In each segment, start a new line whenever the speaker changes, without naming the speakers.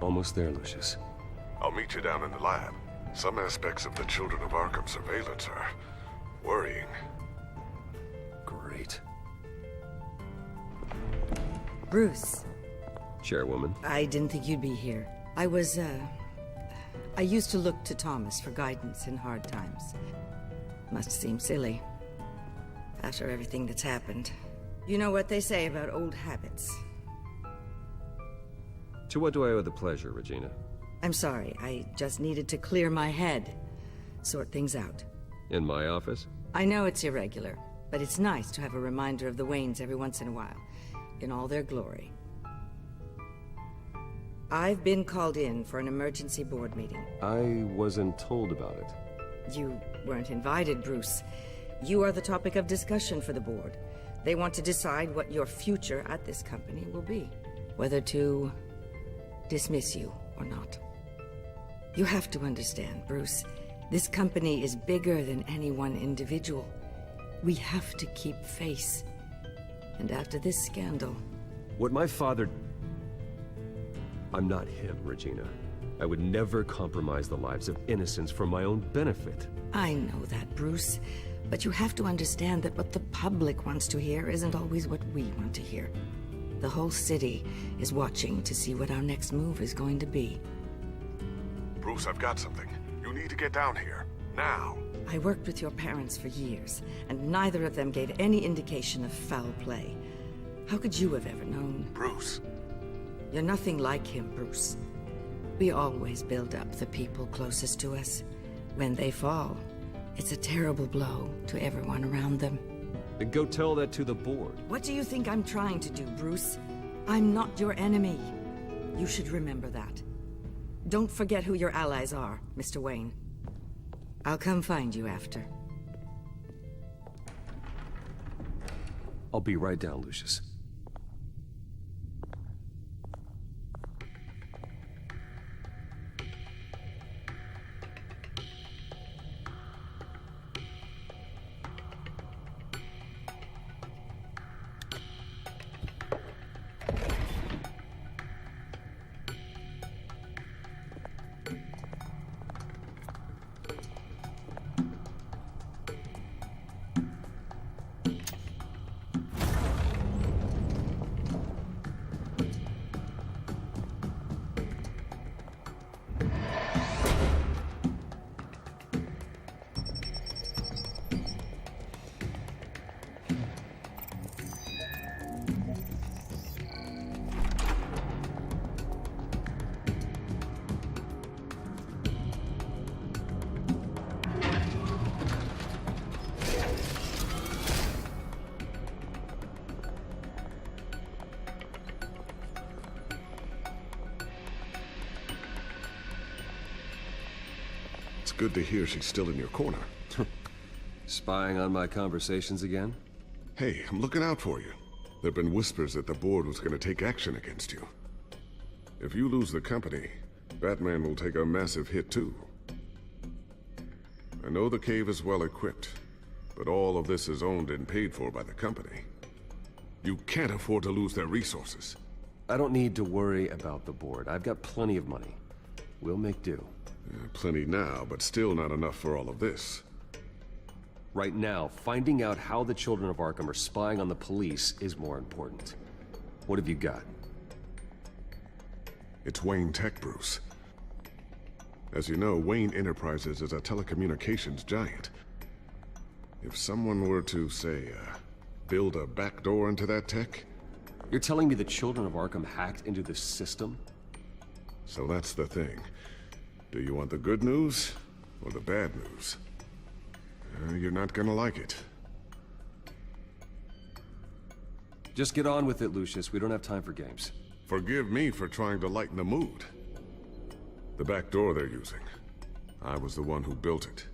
Almost there, Lucius.
I'll meet you down in the lab. Some aspects of the Children of Arkham surveillance are worrying.
Great.
Bruce,
Chairwoman.
I didn't think you'd be here. I used to look to Thomas for guidance in hard times. Must seem silly. After everything that's happened. You know what they say about old habits.
To what do I owe the pleasure, Regina?
I'm sorry, I just needed to clear my head. Sort things out.
In my office?
I know it's irregular, but it's nice to have a reminder of the Waynes every once in a while. In all their glory. I've been called in for an emergency board meeting.
I wasn't told about it.
You weren't invited, Bruce. You are the topic of discussion for the board. They want to decide what your future at this company will be. Whether to dismiss you or not. You have to understand, Bruce. This company is bigger than any one individual. We have to keep face. And after this scandal...
What my father... I'm not him, Regina. I would never compromise the lives of innocents for my own benefit.
I know that, Bruce. But you have to understand that what the public wants to hear isn't always what we want to hear. The whole city is watching to see what our next move is going to be.
Bruce, I've got something. You need to get down here. Now.
I worked with your parents for years, and neither of them gave any indication of foul play. How could you have ever known?
Bruce.
You're nothing like him, Bruce. We always build up the people closest to us. When they fall, it's a terrible blow to everyone around them.
Then go tell that to the board.
What do you think I'm trying to do, Bruce? I'm not your enemy. You should remember that. Don't forget who your allies are, Mr. Wayne. I'll come find you after.
I'll be right down, Lucius.
It's good to hear she's still in your corner.
Spying on my conversations again?
Hey, I'm looking out for you. There've been whispers that the board was gonna take action against you. If you lose the company, Batman will take a massive hit too. I know the cave is well equipped, but all of this is owned and paid for by the company. You can't afford to lose their resources.
I don't need to worry about the board. I've got plenty of money. We'll make do.
Plenty now, but still not enough for all of this.
Right now, finding out how the Children of Arkham are spying on the police is more important. What have you got?
It's Wayne Tech, Bruce. As you know, Wayne Enterprises is a telecommunications giant. If someone were to, say, build a backdoor into that tech...
You're telling me the Children of Arkham hacked into this system?
So that's the thing. Do you want the good news or the bad news? You're not gonna like it.
Just get on with it, Lucius. We don't have time for games.
Forgive me for trying to lighten the mood. The back door they're using. I was the one who built it.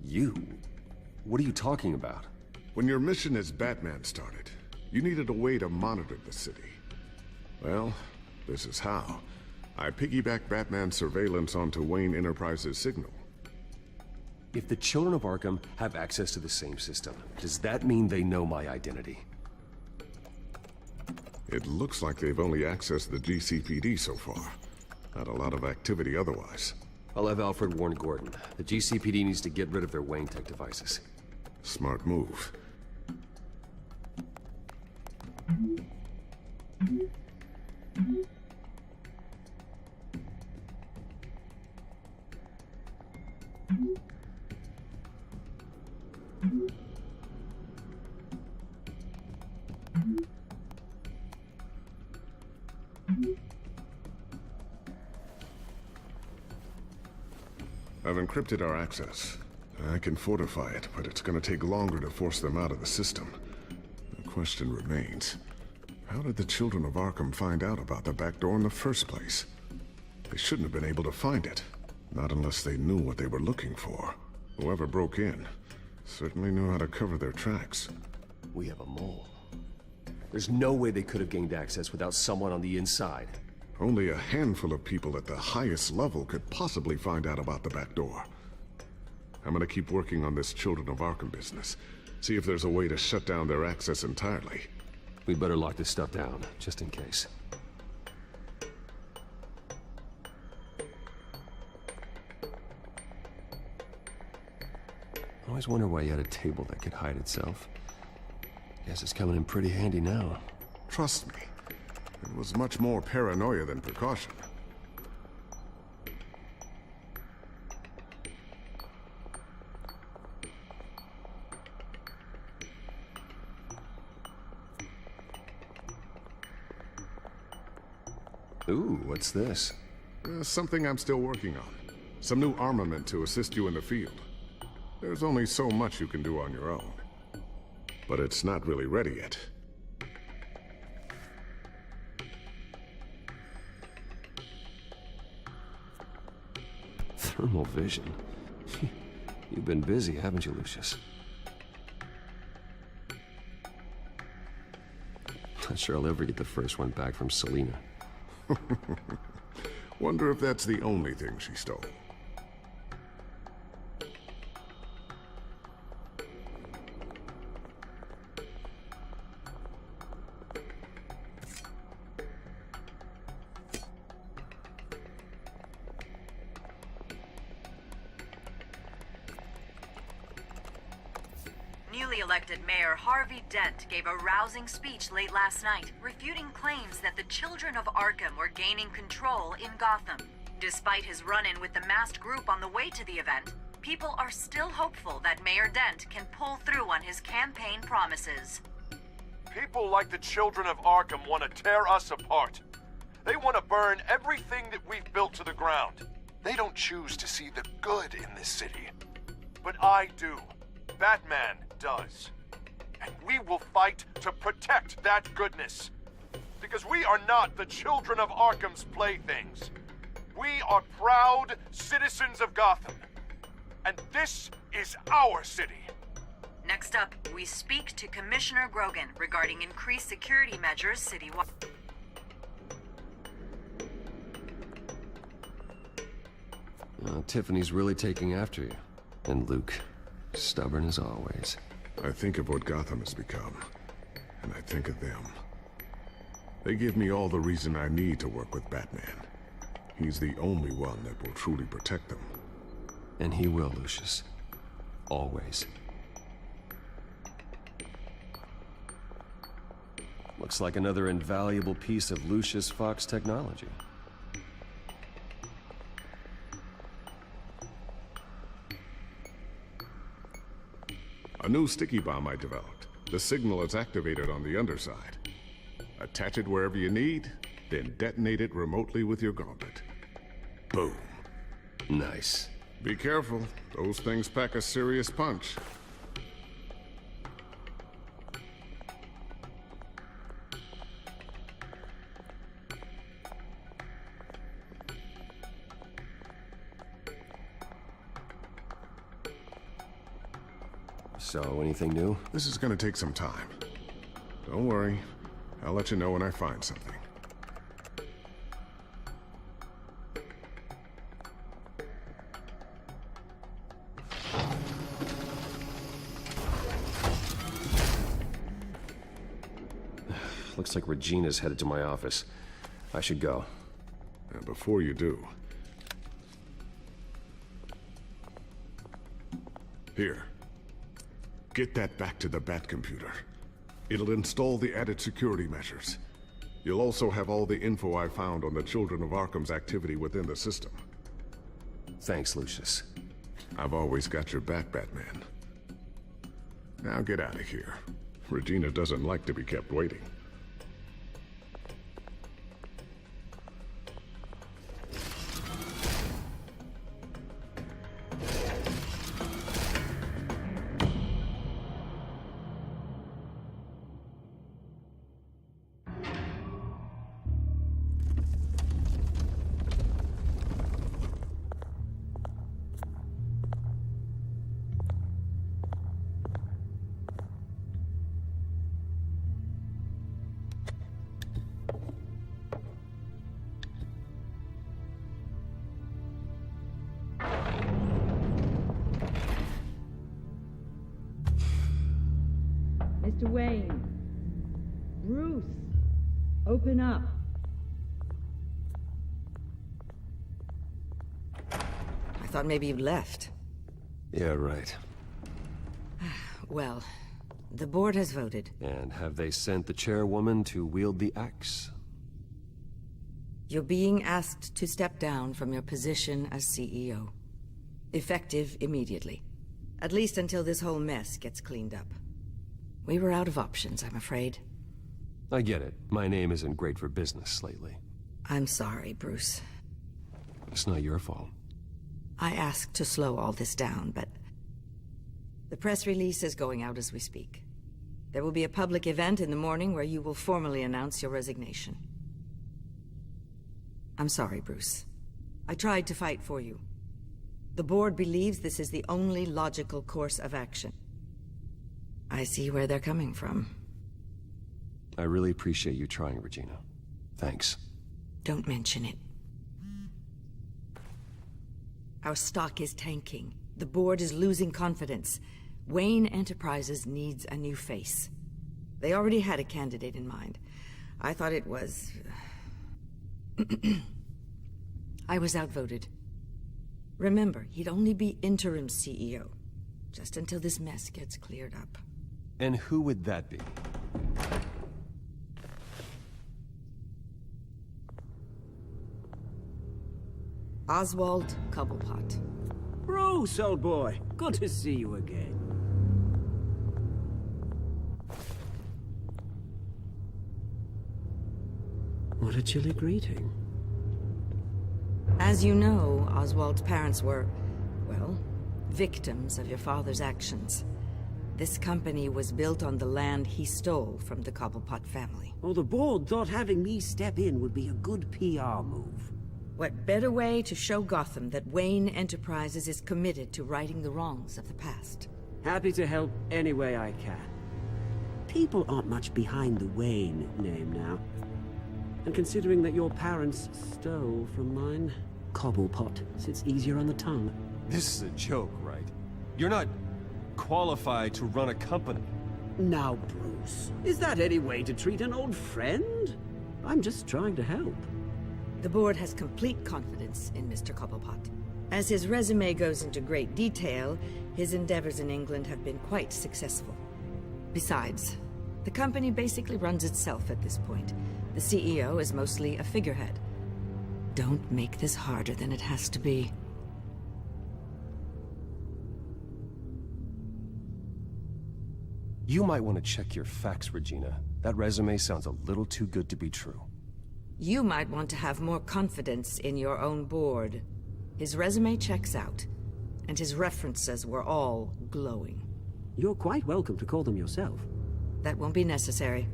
You? What are you talking about?
When your mission as Batman started, you needed a way to monitor the city. Well, this is how. I piggybacked Batman's surveillance onto Wayne Enterprises' signal.
If the Children of Arkham have access to the same system, does that mean they know my identity?
It looks like they've only accessed the GCPD so far. Not a lot of activity otherwise.
I'll have Alfred warn Gordon. The GCPD needs to get rid of their Wayne tech devices.
Smart move. I've encrypted our access. I can fortify it, but it's gonna take longer to force them out of the system. The question remains, how did the children of Arkham find out about the back door in the first place? They shouldn't have been able to find it. Not unless they knew what they were looking for. Whoever broke in certainly knew how to cover their tracks.
We have a mole. There's no way they could have gained access without someone on the inside.
Only a handful of people at the highest level could possibly find out about the back door. I'm gonna keep working on this Children of Arkham business. See if there's a way to shut down their access entirely.
We better lock this stuff down, just in case. I always wonder why you had a table that could hide itself. Guess it's coming in pretty handy now.
Trust me, it was much more paranoia than precaution.
Ooh, what's this?
Something I'm still working on. Some new armament to assist you in the field. There's only so much you can do on your own. But it's not really ready yet.
Thermal vision. You've been busy, haven't you, Lucius? Not sure I'll ever get the first one back from Selina.
Wonder if that's the only thing she stole.
Newly elected Mayor Harvey Dent gave a rousing speech late last night, refuting claims that the children of Arkham were gaining control in Gotham. Despite his run-in with the masked group on the way to the event, people are still hopeful that Mayor Dent can pull through on his campaign promises.
People like the children of Arkham want to tear us apart. They want to burn everything that we've built to the ground. They don't choose to see the good in this city. But I do. Batman does. And we will fight to protect that goodness. Because we are not the children of Arkham's playthings. We are proud citizens of Gotham. And this is our city.
Next up, we speak to Commissioner Grogan regarding increased security measures citywide.
Tiffany's really taking after you. And Luke, stubborn as always.
I think of what Gotham has become, and I think of them. They give me all the reason I need to work with Batman. He's the only one that will truly protect them.
And he will, Lucius. Always. Looks like another invaluable piece of Lucius Fox technology.
A new sticky bomb I developed. The signal is activated on the underside. Attach it wherever you need, then detonate it remotely with your gauntlet. Boom.
Nice.
Be careful. Those things pack a serious punch.
So, anything new?
This is gonna take some time. Don't worry. I'll let you know when I find something.
Looks like Regina's headed to my office. I should go.
And before you do... Here. Get that back to the Bat computer. It'll install the added security measures. You'll also have all the info I found on the Children of Arkham's activity within the system.
Thanks, Lucius.
I've always got your back, Batman. Now get out of here. Regina doesn't like to be kept waiting.
Mr. Wayne. Bruce. Open up. I thought maybe you'd left.
Yeah, right.
Well, the board has voted.
And have they sent the chairwoman to wield the axe?
You're being asked to step down from your position as CEO. Effective immediately. At least until this whole mess gets cleaned up. We were out of options, I'm afraid.
I get it. My name isn't great for business lately.
I'm sorry, Bruce.
It's not your fault.
I asked to slow all this down, but... The press release is going out as we speak. There will be a public event in the morning where you will formally announce your resignation. I'm sorry, Bruce. I tried to fight for you. The board believes this is the only logical course of action. I see where they're coming from.
I really appreciate you trying, Regina. Thanks.
Don't mention it. Our stock is tanking. The board is losing confidence. Wayne Enterprises needs a new face. They already had a candidate in mind. I thought it was... I was outvoted. Remember, he'd only be interim CEO. Just until this mess gets cleared up.
And who would that be?
Oswald Cobblepot.
Bruce, old boy. Good to see you again. What a chilly greeting.
As you know, Oswald's parents were, well, victims of your father's actions. This company was built on the land he stole from the Cobblepot family.
Well, the board thought having me step in would be a good PR move.
What better way to show Gotham that Wayne Enterprises is committed to righting the wrongs of the past?
Happy to help any way I can. People aren't much behind the Wayne name now. And considering that your parents stole from mine, Cobblepot sits easier on the tongue.
This is a joke, right? You're not qualified to run a company.
Now, Bruce, is that any way to treat an old friend? I'm just trying to help.
The board has complete confidence in Mr. Cobblepot. As his resume goes into great detail, his endeavors in England have been quite successful. Besides, the company basically runs itself at this point. The CEO is mostly a figurehead. Don't make this harder than it has to be.
You might want to check your facts, Regina. That resume sounds a little too good to be true.
You might want to have more confidence in your own board. His resume checks out, and his references were all glowing.
You're quite welcome to call them yourself.
That won't be necessary.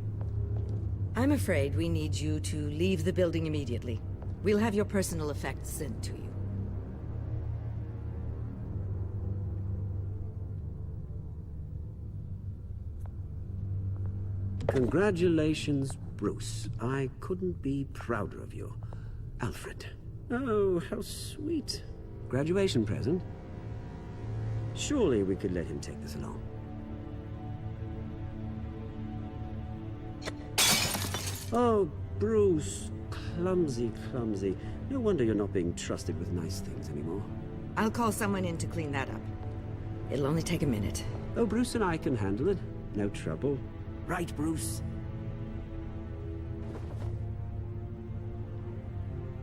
I'm afraid we need you to leave the building immediately. We'll have your personal effects sent to you.
Congratulations, Bruce. I couldn't be prouder of you. Alfred. Oh, how sweet. Graduation present? Surely we could let him take this along. Oh, Bruce, clumsy, clumsy. No wonder you're not being trusted with nice things anymore.
I'll call someone in to clean that up. It'll only take a minute.
Oh, Bruce and I can handle it. No trouble. Right, Bruce?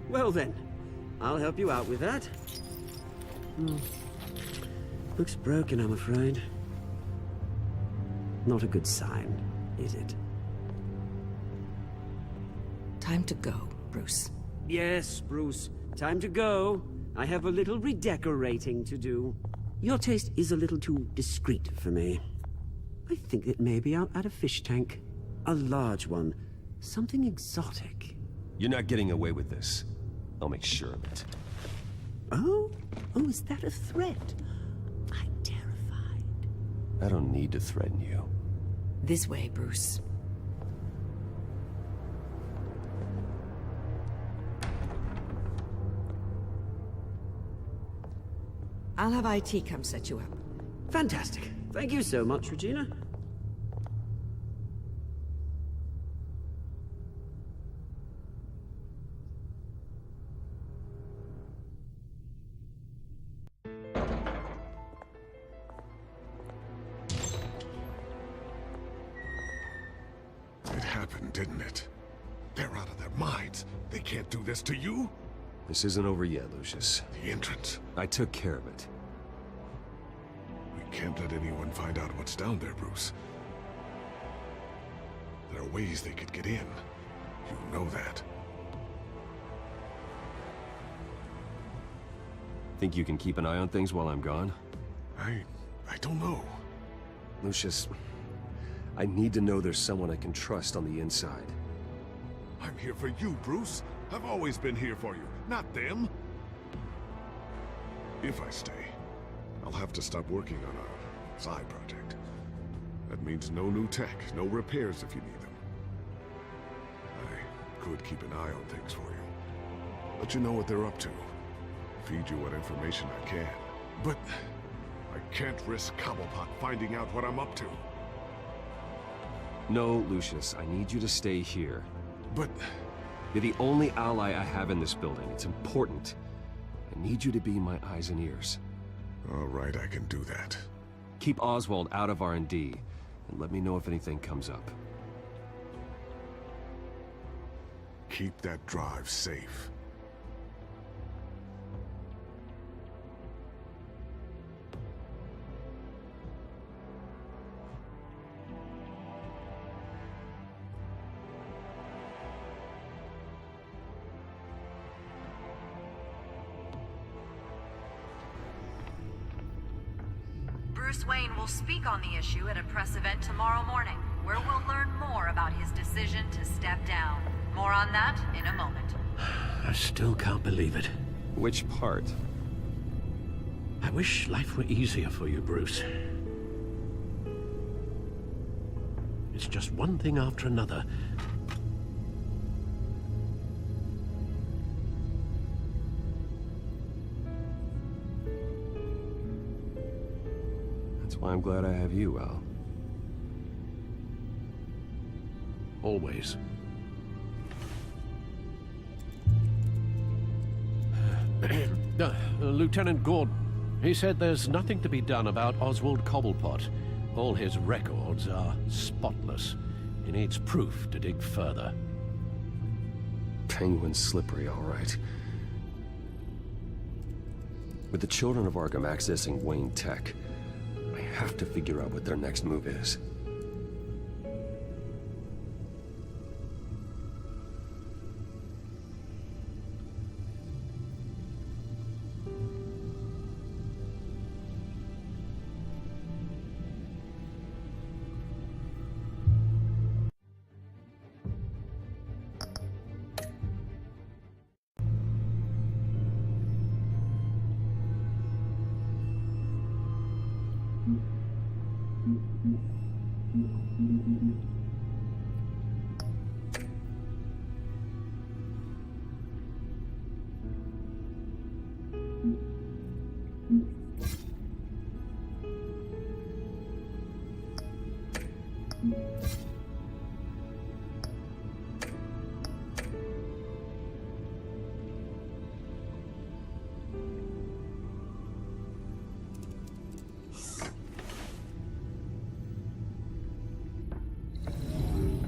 Well then, I'll help you out with that. Looks broken, I'm afraid. Not a good sign, is it?
Time to go, Bruce.
Yes, Bruce. Time to go. I have a little redecorating to do. Your taste is a little too discreet for me. I think that maybe I'll add a fish tank. A large one. Something exotic.
You're not getting away with this. I'll make sure of it.
Oh? Oh, is that a threat? I'm terrified.
I don't need to threaten you.
This way, Bruce. I'll have IT come set you up.
Fantastic. Thank you so much, Regina.
It happened, didn't it? They're out of their minds. They can't do this to you?
This isn't over yet, Lucius.
The entrance.
I took care of it.
We can't let anyone find out what's down there, Bruce. There are ways they could get in. You know that.
Think you can keep an eye on things while I'm gone?
I don't know.
Lucius, I need to know there's someone I can trust on the inside.
I'm here for you, Bruce. I've always been here for you, not them. If I stay, I'll have to stop working on our side project. That means no new tech, no repairs if you need them. I could keep an eye on things for you. Let you know what they're up to. Feed you what information I can. But I can't risk Cobblepot finding out what I'm up to.
No, Lucius, I need you to stay here.
But
You're the only ally I have in this building. It's important. I need you to be my eyes and ears.
all right, I can do that.
Keep Oswald out of R&D, and let me know if anything comes up.
Keep that drive safe.
Bruce Wayne will speak on the issue at a press event tomorrow morning, where we'll learn more about his decision to step down. More on that in a moment.
I still can't believe it.
Which part?
I wish life were easier for you, Bruce. It's just one thing after another.
That's why I'm glad I have you, Al.
Always. Lieutenant Gordon. He said there's nothing to be done about Oswald Cobblepot. All his records are spotless. He needs proof to dig further.
Penguin's slippery, all right. With the children of Arkham accessing Wayne Tech, I have to figure out what their next move is.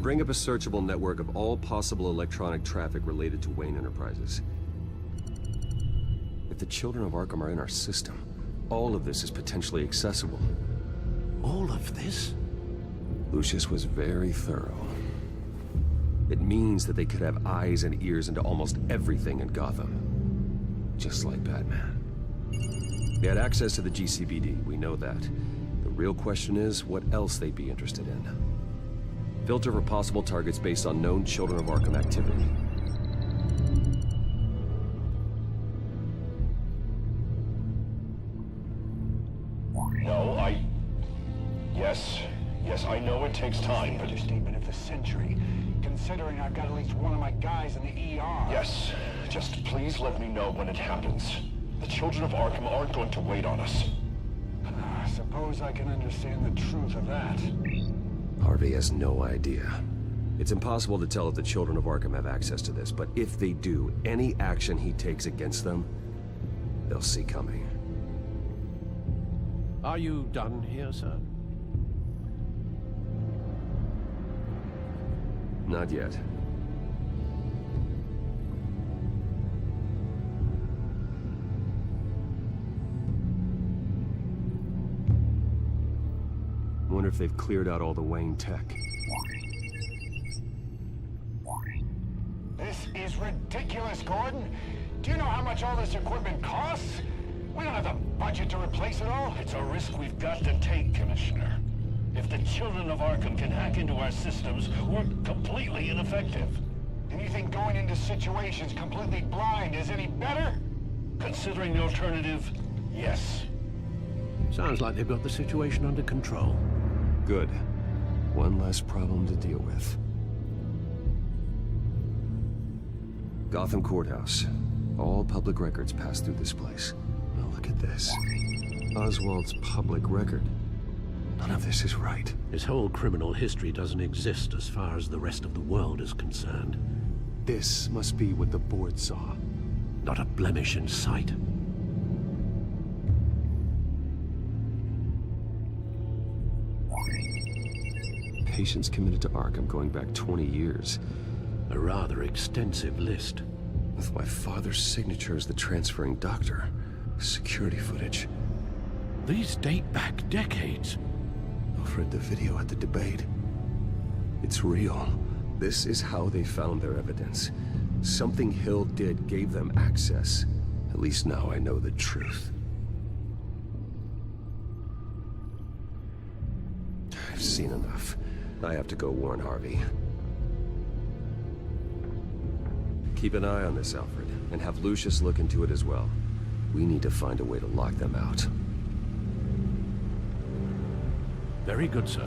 Bring up a searchable network of all possible electronic traffic related to Wayne Enterprises. If the children of Arkham are in our system, all of this is potentially accessible.
All of this?
Lucius was very thorough. It means that they could have eyes and ears into almost everything in Gotham. Just like Batman. They had access to the GCPD, we know that. The real question is, what else they'd be interested in. Filter for possible targets based on known Children of Arkham activity.
No, Yes, I know it takes time, but...
Understatement of the century, considering I've got at least one of my guys in the ER.
Yes, just please let me know when it happens. The Children of Arkham aren't going to wait on us.
I suppose I can understand the truth of that.
Harvey has no idea. It's impossible to tell if the Children of Arkham have access to this, but if they do, any action he takes against them, they'll see coming.
Are you done here, sir?
Not yet. Wonder if they've cleared out all the Wayne tech.
This is ridiculous, Gordon. Do you know how much all this equipment costs? We don't have the budget to replace it all.
It's a risk we've got to take, Commissioner. If the Children of Arkham can hack into our systems, we're completely ineffective.
And you think going into situations completely blind is any better?
Considering the alternative, yes.
Sounds like they've got the situation under control.
Good. One less problem to deal with. Gotham Courthouse. All public records pass through this place. Now look at this. Oswald's public record. None of this is right.
His whole criminal history doesn't exist as far as the rest of the world is concerned.
This must be what the board saw.
Not a blemish in sight.
Patients committed to Arkham going back 20 years.
A rather extensive list.
With my father's signature as the transferring doctor. Security footage.
These date back decades.
Alfred, the video at the debate. It's real. This is how they found their evidence. Something Hill did gave them access. At least now I know the truth. I've seen enough. I have to go warn Harvey. Keep an eye on this, Alfred, and have Lucius look into it as well. We need to find a way to lock them out.
Very good, sir.